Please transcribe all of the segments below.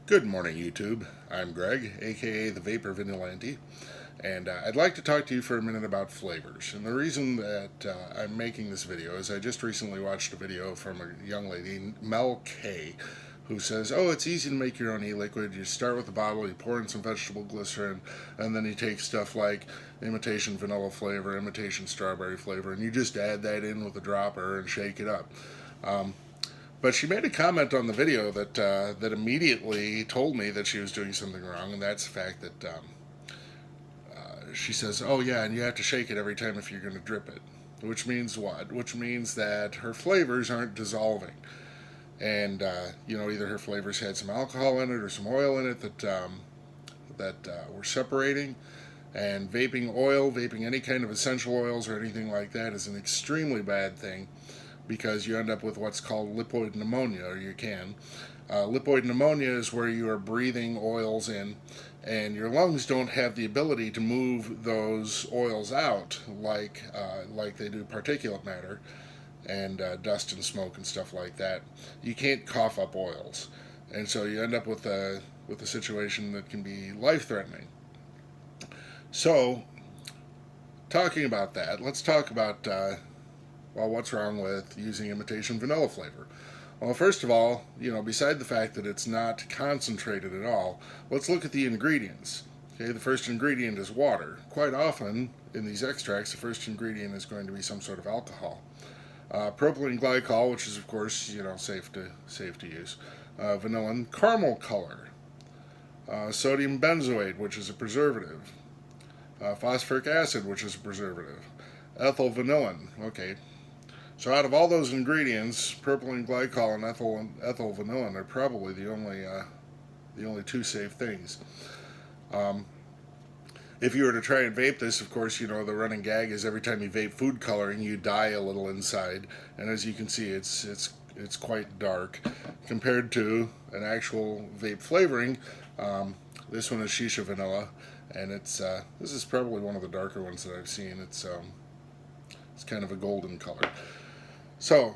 Good morning, YouTube. I'm Greg, aka the Vapor Vigilante, and I'd like to talk to you for a minute about flavors. And the reason that I'm making this video is I just recently watched a video from a young lady, Mel K, who says, oh, it's easy to make your own e-liquid. You start with a bottle, you pour in some vegetable glycerin, and then you take stuff like imitation vanilla flavor, imitation strawberry flavor, and you just add that in with a dropper and shake it up. But she made a comment on the video that immediately told me that she was doing something wrong, and that's the fact that she says, "Oh yeah, and you have to shake it every time if you're going to drip it." Which means what? Which means that her flavors aren't dissolving, and either her flavors had some alcohol in it or some oil in it that were separating. And vaping oil, vaping any kind of essential oils or anything like that is an extremely bad thing, because you end up with what's called lipoid pneumonia, or you can. Lipoid pneumonia is where you are breathing oils in, and your lungs don't have the ability to move those oils out like they do particulate matter and dust and smoke and stuff like that. You can't cough up oils, and so you end up with a situation that can be life-threatening. So, talking about that, let's talk about what's wrong with using imitation vanilla flavor? Well, first of all, beside the fact that it's not concentrated at all, let's look at the ingredients. Okay, the first ingredient is water. Quite often in these extracts, the first ingredient is going to be some sort of alcohol. Propylene glycol, which is of course safe to use. Vanillin, caramel color. Sodium benzoate, which is a preservative. Phosphoric acid, which is a preservative. Ethyl vanillin. Okay. So out of all those ingredients, propylene glycol and ethyl vanillin are probably the only two safe things. If you were to try and vape this, of course, the running gag is every time you vape food coloring, you die a little inside, and as you can see, it's quite dark compared to an actual vape flavoring. This one is shisha vanilla, and this is probably one of the darker ones that I've seen. It's kind of a golden color. So,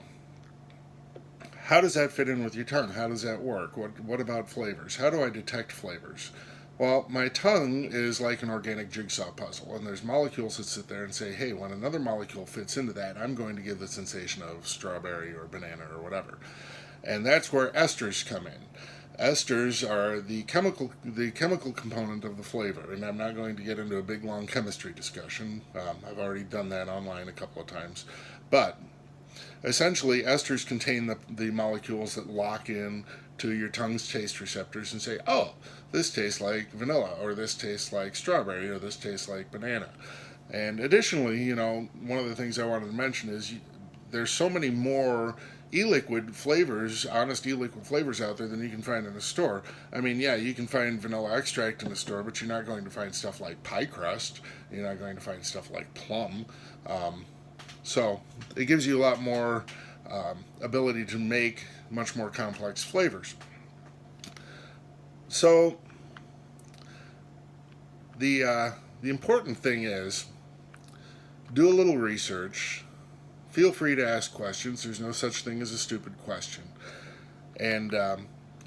how does that fit in with your tongue? How does that work? What about flavors? How do I detect flavors? Well, my tongue is like an organic jigsaw puzzle, and there's molecules that sit there and say, hey, when another molecule fits into that, I'm going to give the sensation of strawberry or banana or whatever. And that's where esters come in. Esters are the chemical component of the flavor, and I'm not going to get into a big long chemistry discussion. I've already done that online a couple of times, but essentially esters contain the molecules that lock in to your tongue's taste receptors and say, oh, this tastes like vanilla, or this tastes like strawberry, or this tastes like banana. And additionally, one of the things I wanted to mention is there's so many more e-liquid flavors, honest e-liquid flavors out there than you can find in a store. I mean, yeah, you can find vanilla extract in a store, but you're not going to find stuff like pie crust. You're not going to find stuff like plum. So it gives you a lot more ability to make much more complex flavors. So the important thing is, do a little research. Feel free to ask questions. There's no such thing as a stupid question. And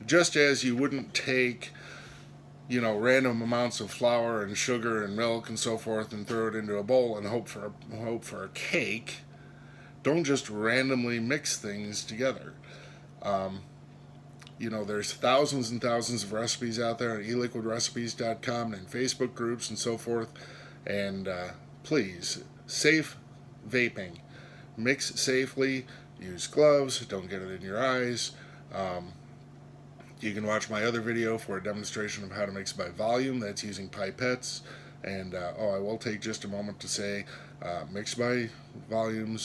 just as you wouldn't take random amounts of flour and sugar and milk and so forth and throw it into a bowl and hope for a cake, don't just randomly mix things together. There's thousands and thousands of recipes out there on eliquidrecipes.com and Facebook groups and so forth. And please, safe vaping. Mix safely, use gloves, don't get it in your eyes. You can watch my other video for a demonstration of how to mix by volume. That's using pipettes. And I will take just a moment to say, mix by volume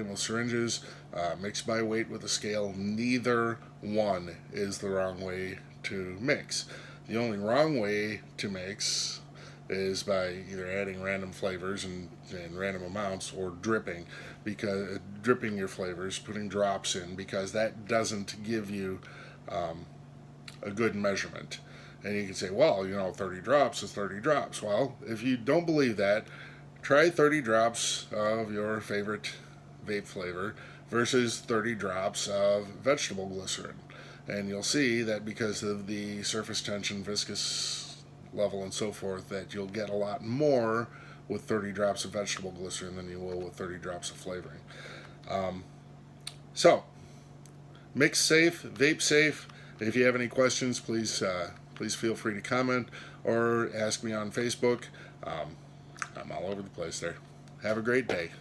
with syringes, mix by weight with a scale. Neither one is the wrong way to mix. The only wrong way to mix is by either adding random flavors and random amounts, or dripping your flavors, putting drops in, because that doesn't give you a good measurement. And you can say, well, 30 drops is 30 drops. Well, if you don't believe that, try 30 drops of your favorite vape flavor versus 30 drops of vegetable glycerin. And you'll see that because of the surface tension, viscous level, and so forth, that you'll get a lot more with 30 drops of vegetable glycerin than you will with 30 drops of flavoring. So, mix safe, vape safe. If you have any questions, please feel free to comment or ask me on Facebook. I'm all over the place there. Have a great day.